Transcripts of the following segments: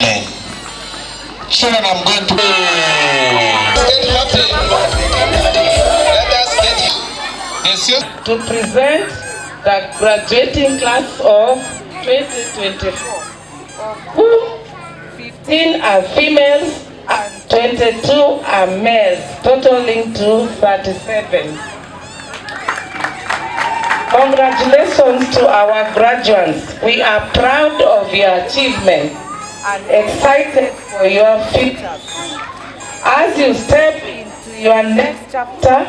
Children, I'm going to present the graduating class of 2024, of whom 15 are females and 22 are males, totaling to 37. Congratulations to our graduates. We are proud of your achievement and excited for your future. As you step into your next chapter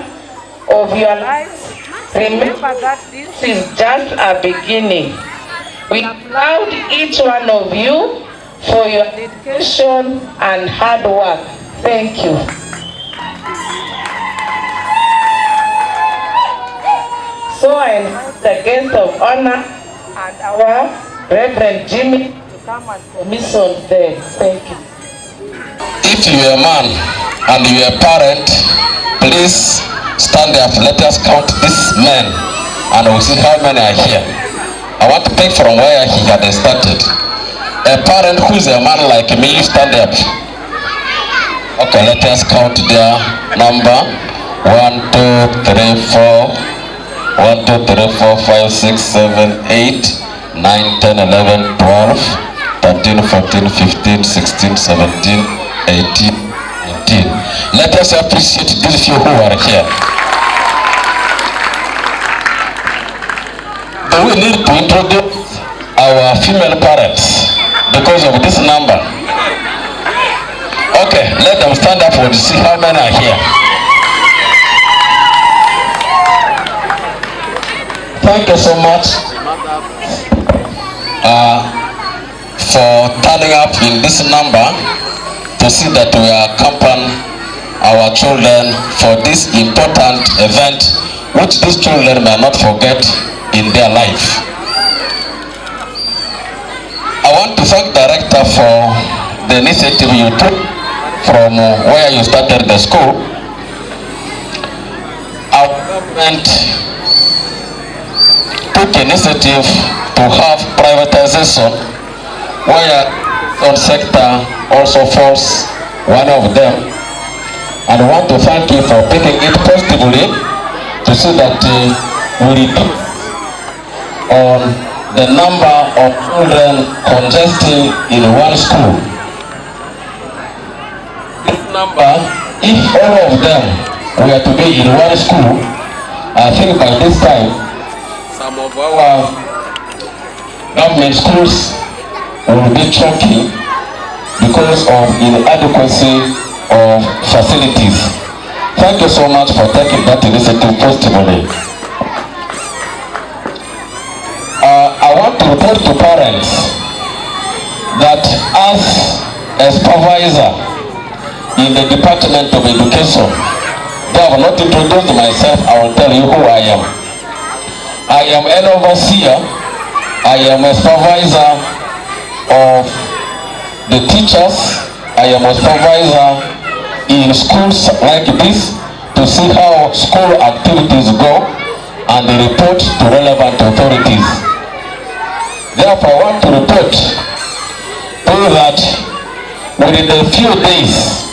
of your lives, remember that this is just a beginning. We applaud each one of you for your dedication and hard work. Thank you. So I invite the guest of honor and our Reverend Jimmy to come and commission them. Thank you. If you are a man and you are a parent, please stand up. Let us count these men and we'll see how many are here. I want to take from where he had started. A parent who is a man like me, stand up. Okay, let us count their number. 1, 2, 3, 4. 1, 2, 3, 4, 5, 6, 7, 8, 9, 10, 11, 12, 13, 14, 15, 16, 17, 18, 19. Let us appreciate these few who are here. But we need to introduce our female parents because of this number. Okay, let them stand up and see how many are here. Thank you so much for turning up in this number to see that we accompany our children for this important event which these children may not forget in their life. I want to thank the director for the initiative you took from where you started the school. Our government took initiative to have privatization where some sector also falls one of them, and I want to thank you for taking it positively to see that we reduce on the number of children congesting in one school. This number, if all of them were to be in one school, I think by this time some of our government schools will be choking because of inadequacy of facilities. Thank you so much for taking that initiative positively. I want to report to parents that as a supervisor in the Department of Education, they have not introduced myself. I will tell you who I am. I am an overseer. I am a supervisor of the teachers. I am a supervisor in schools like this to see how school activities go and report to relevant authorities. Therefore, I want to report to you that within a few days,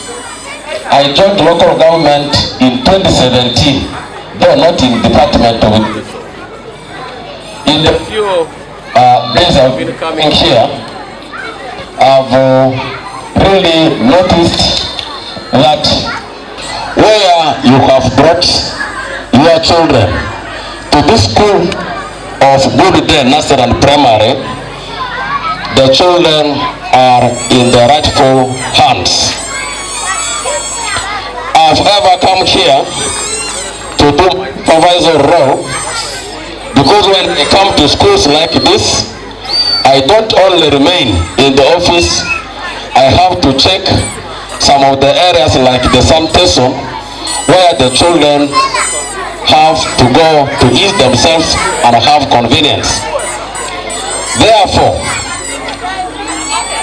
I joined local government in 2017, though not in Department of Education. In the few days I've been coming here, I've really noticed that where you have brought your children to this school of Good Day Nursery and Primary, the children are in the rightful hands. I've ever come here to do supervisor role because when I come to schools like this, I don't only remain in the office, I have to check some of the areas like the sanitation where the children have to go to ease themselves and have convenience. Therefore,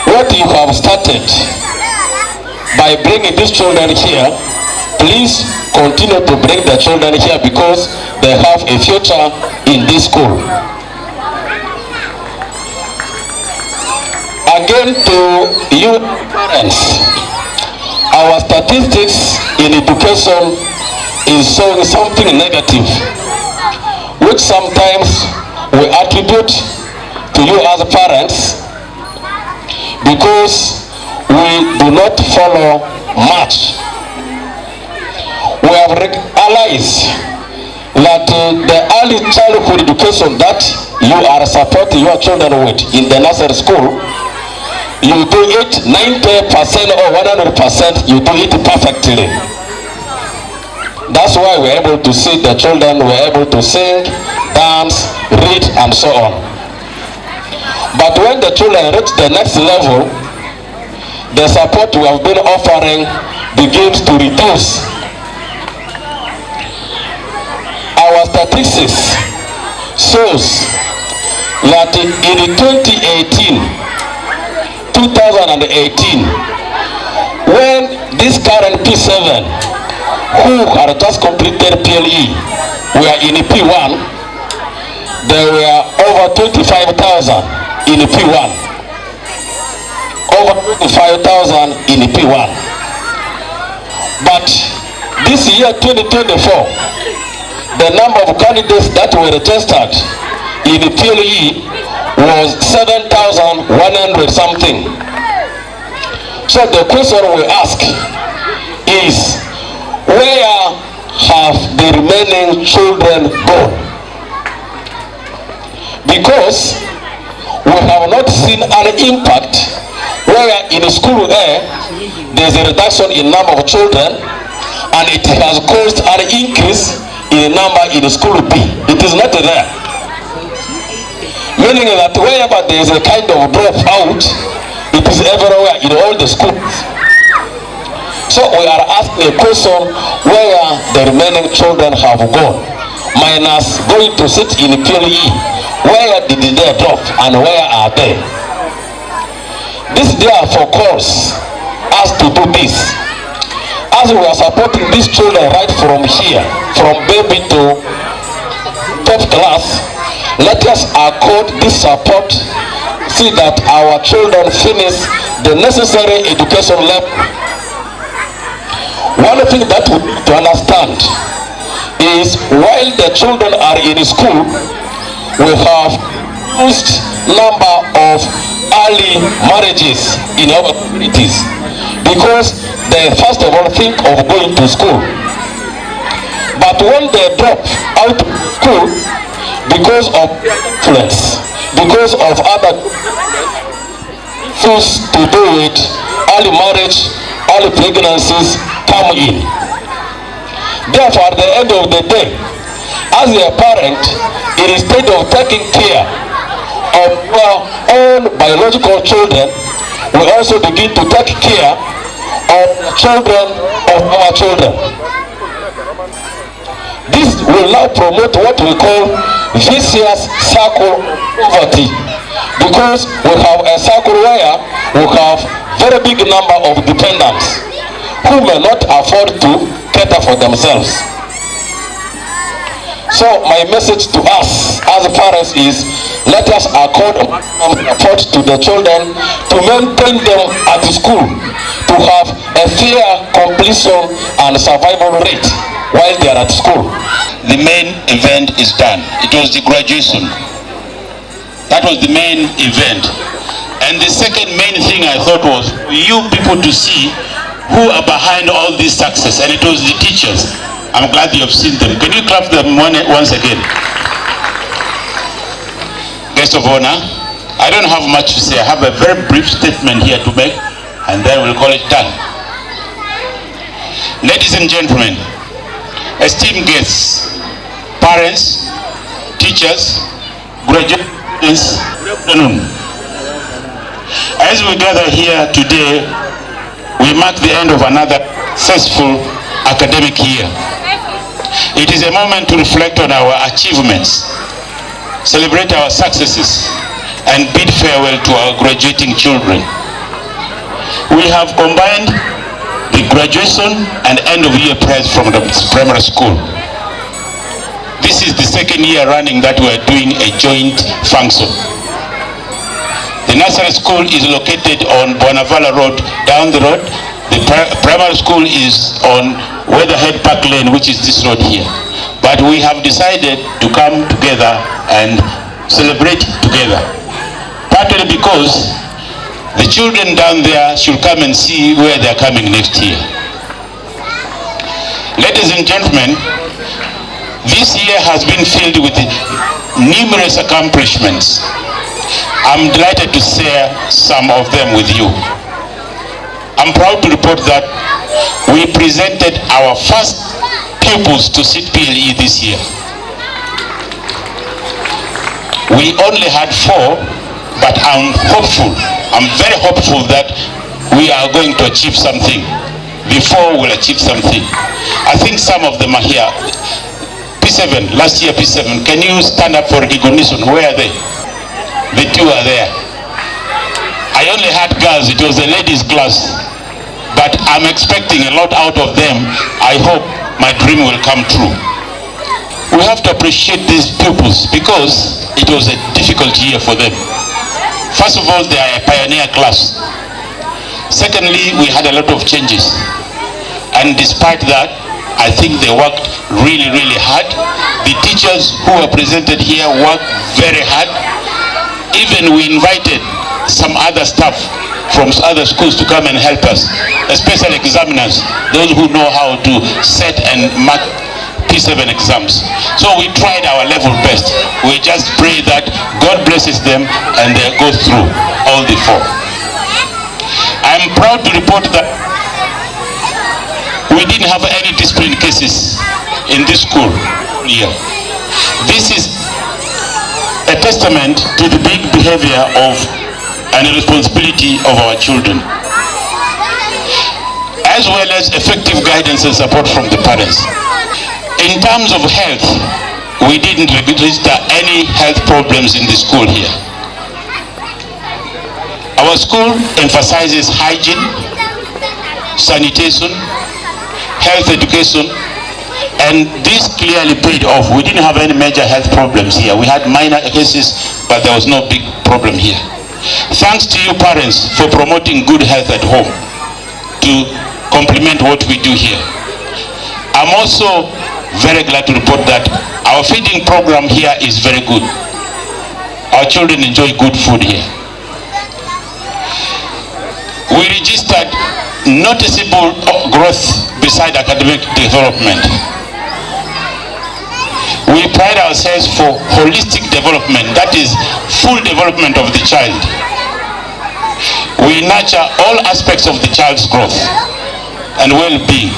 what you have started by bringing these children here, please continue to bring the children here because they have a future in this school. Again, to you parents, our statistics in education is showing something negative, which sometimes we attribute to you as parents because we do not follow much. We have realized that the early childhood education that you are supporting your children with in the nursery school, you do it 90% or 100%, you do it perfectly. That's why we're able to see the children, we're able to sing, dance, read, and so on. But when the children reach the next level, the support we have been offering begins to reduce. Our statistics shows that in 2018, when this current P7 who are just completed PLE were in P1, there were over 25,000 in P1. Over 25,000 in P1. But this year 2024, the number of candidates that were registered in the PLE was 7,100 something. So the question we ask is, where have the remaining children gone? Because we have not seen an impact where in school A there is a reduction in number of children and it has caused an increase in number in school B. It is not there. Meaning that wherever there is a kind of dropout, it is everywhere in all the schools. So we are asking a question, where the remaining children have gone, minus going to sit in PLE. Where did they drop and where are they? This therefore calls us to do this. As we are supporting these children right from here, from baby to top class, let us accord this support, see that our children finish the necessary education level. One thing that we need to understand is while the children are in school, we have reduced number of early marriages in our communities because they first of all think of going to school. But when they drop out of school because of influence, because of other things to do with early marriage, early pregnancies come in. Therefore, at the end of the day, as a parent, instead of taking care of our own biological children, we also begin to take care of children of our children. This will now promote what we call vicious circle poverty, because we have a circle where we have very big number of dependents who may not afford to cater for themselves. So my message to us as parents is, let us accord support to the children to maintain them at school, to have a fair completion and survival rate while they are at school. The main event is done. It was the graduation. That was the main event. And the second main thing I thought was for you people to see who are behind all this success, and it was the teachers. I'm glad you have seen them. Can you clap them once again? Guest of honor, I don't have much to say. I have a very brief statement here to make, and then we'll call it done. Ladies and gentlemen, esteemed guests, parents, teachers, graduates, good afternoon. As we gather here today, we mark the end of another successful academic year. It is a moment to reflect on our achievements, celebrate our successes, and bid farewell to our graduating children. We have combined the graduation and end of year prize from the primary school. This is the second year running that we are doing a joint function. The nursery school is located on Bonavala Road, down the road. The primary school is on Weatherhead Park Lane, which is this road here. But we have decided to come together and celebrate together. Partly because the children down there should come and see where they are coming next year. Ladies and gentlemen, this year has been filled with numerous accomplishments. I'm delighted to share some of them with you. I'm proud to report that we presented our first pupils to sit PLE this year. We only had 4, but I'm very hopeful that we are going to achieve something before we'll achieve something. I think some of them are here. P7, last year P7, can you stand up for recognition? Where are they? The 2 are there. I only had girls, it was a ladies' class, but I'm expecting a lot out of them. I hope my dream will come true. We have to appreciate these pupils because it was a difficult year for them. First of all, they are a pioneer class. Secondly, we had a lot of changes. And despite that, I think they worked really, really hard. The teachers who were presented here worked very hard. Even we invited some other staff from other schools to come and help us, especially examiners, those who know how to set and mark P7 exams. So we tried our level best. We just pray that God blesses them and they go through all the 4. I'm proud to report that we didn't have any discipline cases in this school here. This is a testament to the big behavior of and responsibility of our children, as well as effective guidance and support from the parents. In terms of health, we didn't register any health problems in the school here. Our school emphasizes hygiene, sanitation, health education, and this clearly paid off. We didn't have any major health problems here. We had minor cases, but there was no big problem here. Thanks to you parents for promoting good health at home to complement what we do here. I'm also very glad to report that our feeding program here is very good. Our children enjoy good food here. We registered noticeable growth beside academic development. We pride ourselves for holistic development, that is full development of the child. We nurture all aspects of the child's growth and well-being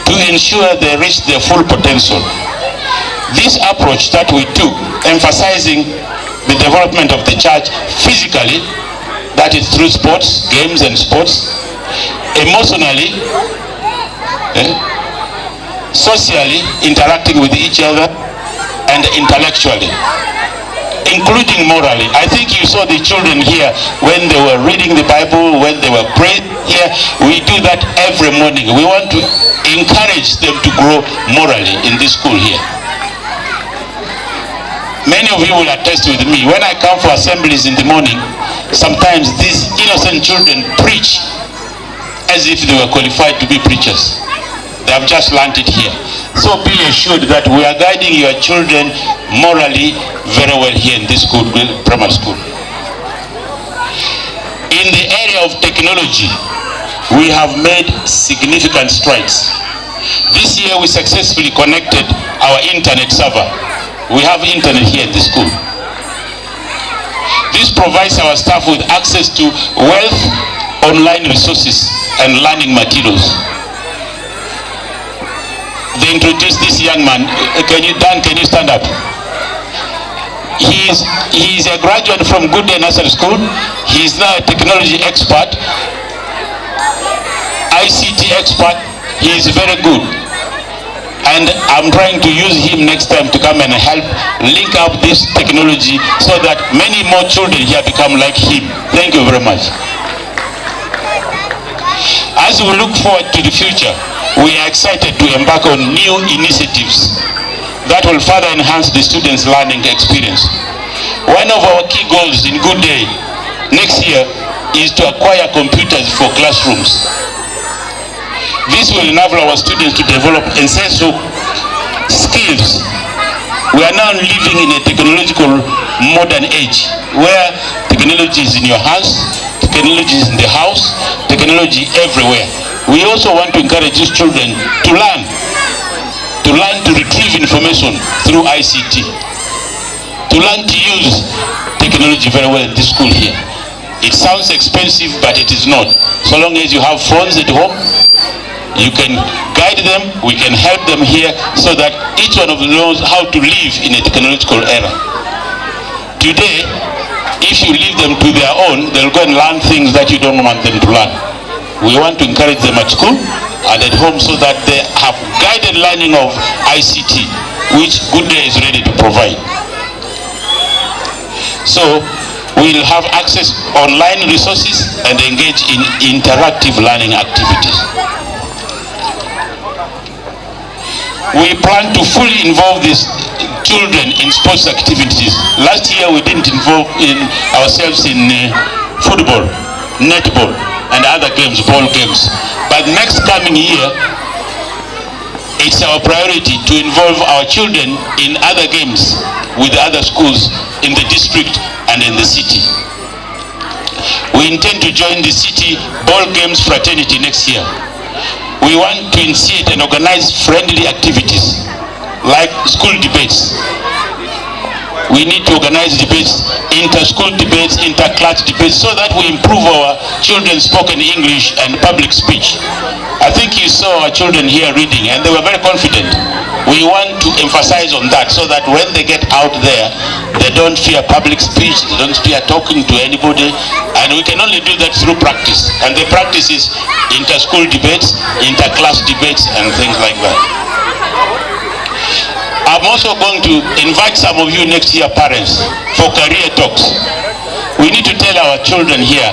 to ensure they reach their full potential. This approach that we took, emphasizing the development of the child physically, that is through sports, games and sports, emotionally, socially, interacting with each other, and intellectually, including morally. I think you saw the children here when they were reading the Bible, when they were praying here. We do that every morning. We want to encourage them to grow morally in this school here. Many of you will attest with me. When I come for assemblies in the morning, sometimes these innocent children preach as if they were qualified to be preachers. They have just learned it here. So be assured that we are guiding your children morally very well here in this school, primary school. In the area of technology, we have made significant strides. This year we successfully connected our internet server. We have internet here in the school. This provides our staff with access to wealth, online resources, and learning materials. They introduced this young man. Can you stand up? He is a graduate from Good Day Nursery School. He is now a technology expert, ICT expert. He is very good. And I'm trying to use him next time to come and help link up this technology so that many more children here become like him. Thank you very much. As we look forward to the future, we are excited to embark on new initiatives that will further enhance the students' learning experience. One of our key goals in Good Day next year is to acquire computers for classrooms. This will enable our students to develop essential skills. We are now living in a technological modern age where technology is in your hands, technology is in the house, technology everywhere. We also want to encourage these children to learn to retrieve information through ICT, to learn to use technology very well in this school here. It sounds expensive, but it is not. So long as you have phones at home, you can guide them, we can help them here so that each one of them knows how to live in a technological era. Today, if you leave them to their own, they'll go and learn things that you don't want them to learn. We want to encourage them at school and at home so that they have guided learning of ICT, which Good Day is ready to provide. So we'll have access online resources and engage in interactive learning activities. We plan to fully involve these children in sports activities. Last year we didn't involve ourselves in football, netball, and other games, ball games. But next coming year, it's our priority to involve our children in other games with other schools in the district and in the city. We intend to join the city ball games fraternity next year. We want to initiate and organize friendly activities like school debates. We need to organize debates, inter-school debates, inter-class debates, so that we improve our children's spoken English and public speech. I think you saw our children here reading, and they were very confident. We want to emphasize on that, so that when they get out there, they don't fear public speech, they don't fear talking to anybody, and we can only do that through practice. And the practice is inter-school debates, inter-class debates, and things like that. I'm also going to invite some of you next year, parents, for career talks. We need to tell our children here,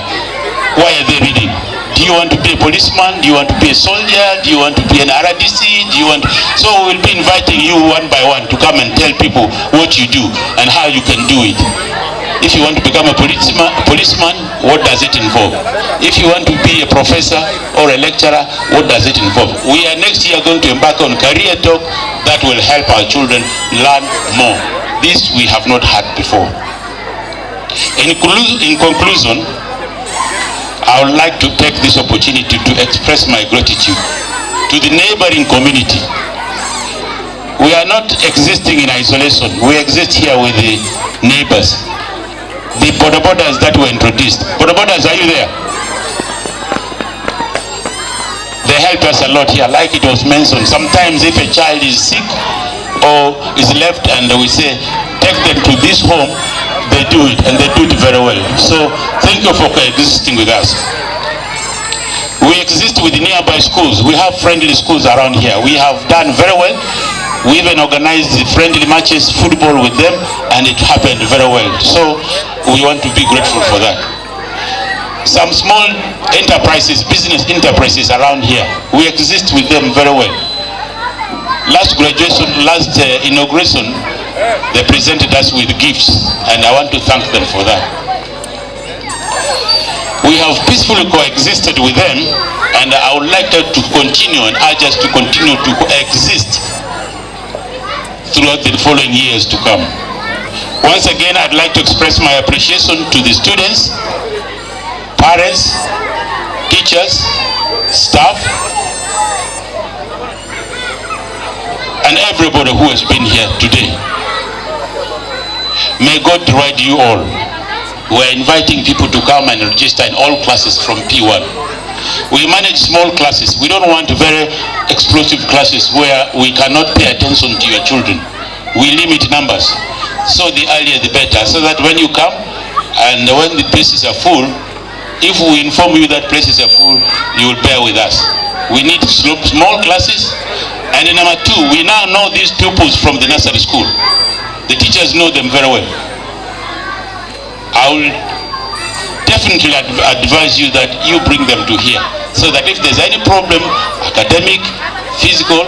why are they reading? Do you want to be a policeman? Do you want to be a soldier? Do you want to be an RDC? So we'll be inviting you one by one to come and tell people what you do and how you can do it. If you want to become a policeman, what does it involve? If you want to be a professor or a lecturer, what does it involve? We are next year going to embark on career talk that will help our children learn more. This we have not had before. In conclusion, I would like to take this opportunity to express my gratitude to the neighboring community. We are not existing in isolation. We exist here with the neighbors. The bodabodas that were introduced. Bodabodas, are you there? They help us a lot here, like it was mentioned. Sometimes if a child is sick or is left and we say, take them to this home, they do it, and they do it very well. So thank you for existing with us. We exist with nearby schools. We have friendly schools around here. We have done very well. We even organized the friendly matches, football with them, and it happened very well. So we want to be grateful for that. Some small enterprises, business enterprises around here, we exist with them very well. Last inauguration, they presented us with gifts, and I want to thank them for that. We have peacefully coexisted with them, and I would like that to continue and urge us to continue to coexist throughout the following years to come. Once again, I'd like to express my appreciation to the students, parents, teachers, staff, and everybody who has been here today. May God reward you all. We're inviting people to come and register in all classes from P1. We manage small classes. We don't want very explosive classes where we cannot pay attention to your children. We limit numbers. So the earlier the better. So that when you come and when the places are full, if we inform you that places are full, you will bear with us. We need small classes. And number two, we now know these pupils from the nursery school. The teachers know them very well. I will definitely advise you that you bring them to here, so that if there's any problem, academic, physical,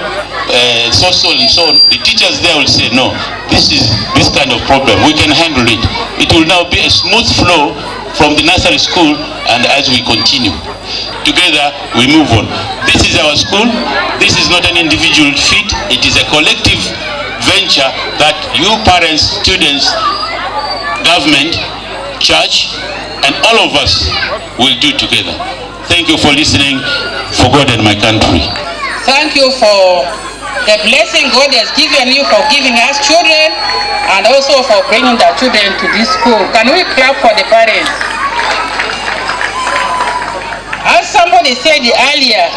social and so on, the teachers there will say, no, this is this kind of problem, we can handle it. It will now be a smooth flow from the nursery school and as we continue. Together we move on. This is our school. This is not an individual feat. It is a collective venture that you parents, students, government, church, and all of us will do together. Thank you for listening. For God and my country. Thank you for the blessing God has given you for giving us children and also for bringing the children to this school. Can we clap for the parents? As somebody said earlier,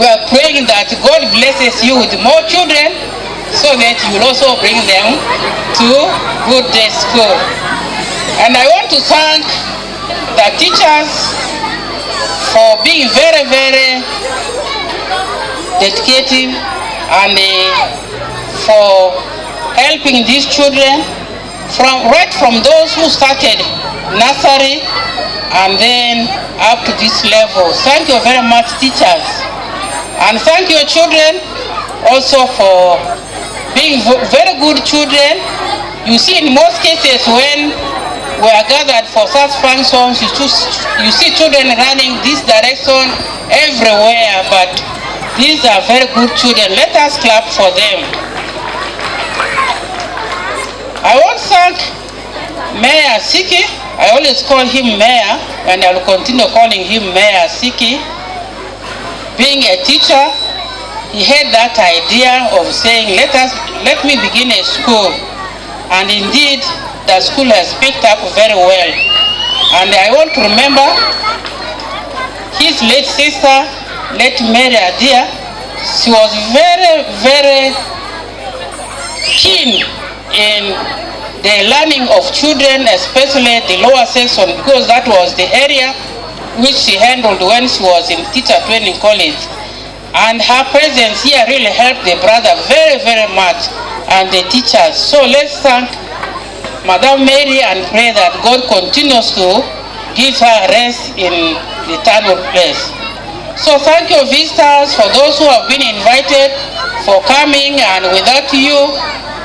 we are praying that God blesses you with more children so that you will also bring them to good day school. And I want to thank the teachers for being very, very dedicated and for helping these children right from those who started nursery and then up to this level. Thank you very much, teachers. And thank you, children, also for being very good children. You see, in most cases when we are gathered for such functions, you see children running this direction everywhere, but these are very good children. Let us clap for them. I want to thank Mayor Siki. I always call him Mayor, and I will continue calling him Mayor Siki. Being a teacher, he had that idea of saying, let me begin a school. And indeed, the school has picked up very well. And I want to remember his late sister, late Mary Adia. She was very, very keen in the learning of children, especially the lower section, because that was the area which she handled when she was in teacher training college. And her presence here really helped the brother very, very much, and the teachers. So let's thank Madam Mary and pray that God continues to give her rest in the eternal place. So thank you, visitors, for those who have been invited for coming, and without you,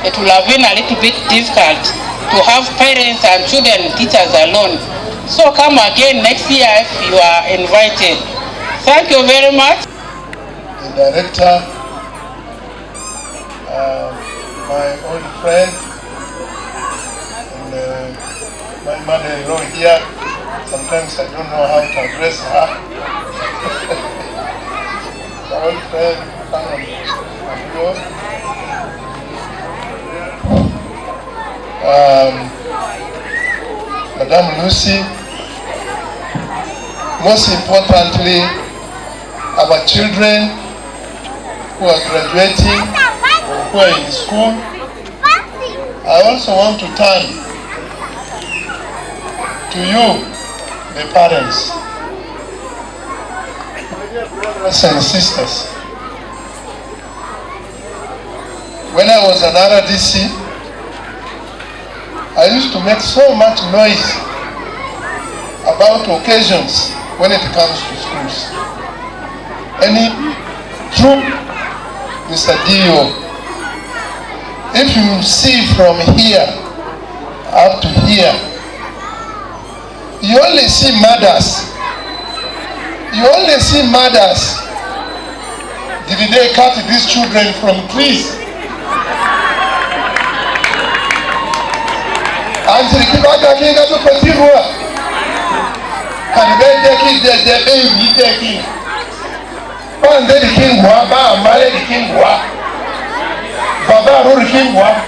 it would have been a little bit difficult to have parents and children and teachers alone. So come again next year if you are invited. Thank you very much. The director, my old friend, and my mother-in-law here. Sometimes I don't know how to address her. My old friend, Madam Lucy. Most importantly, our children who are graduating or who are in school. I also want to turn to you, the parents, brothers and sisters. When I was an RDC, I used to make so much noise about occasions when it comes to schools. Any true Mr. Dio, if you see from here up to here, you only see mothers. You only see mothers. Did they cut these children from trees? Until Kibaga Kinga to Petirua. And then they kill the baby taking. One day the king Waba, married the king Wa. Baba Ruri King Wa.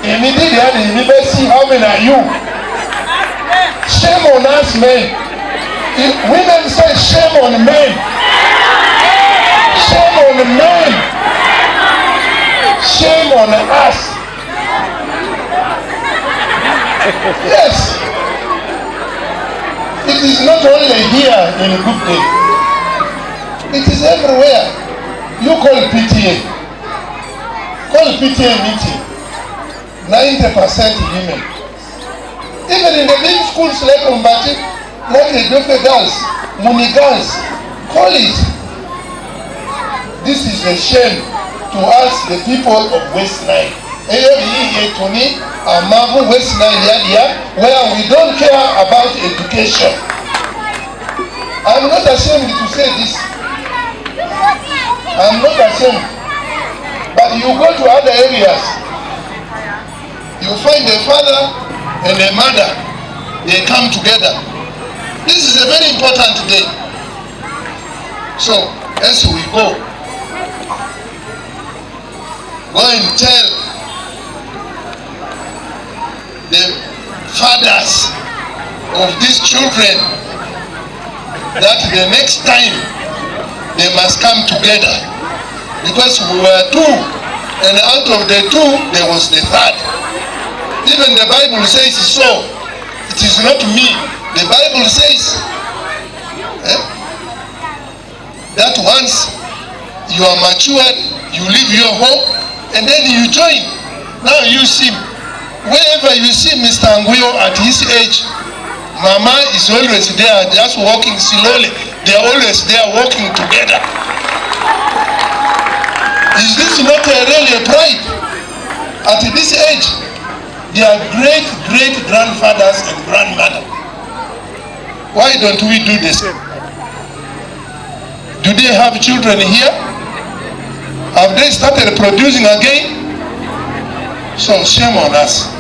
Immediately, you never see how many are you. Shame on us men. Women say shame on men. Shame on men. Shame on us. Yes. It is not only here in Good Day. It is everywhere. You call PTA. Call PTA meeting. 90% women. Even in the big schools like Umbati, like the Dofe girls, Muni girls, call it. This is a shame to us, the people of West Nile. Amavu, West Nigeria, where we don't care about education. I'm not ashamed to say this. I'm not ashamed. But you go to other areas, you find a father and a mother, they come together. This is a very important day. So, as we go and tell the fathers of these children that the next time they must come together, because we were two, and out of the two there was the third. Even the Bible says so. It is not me. The Bible says that once you are matured, you leave your home and then you join. Now you see, wherever you see Mr. Anguyo at his age, Mama is always there, just walking slowly. They are always there walking together. Is this not really a pride? At this age, they are great grandfathers and grandmothers. Why don't we do the same? Do they have children here? Have they started producing again? So shame on us.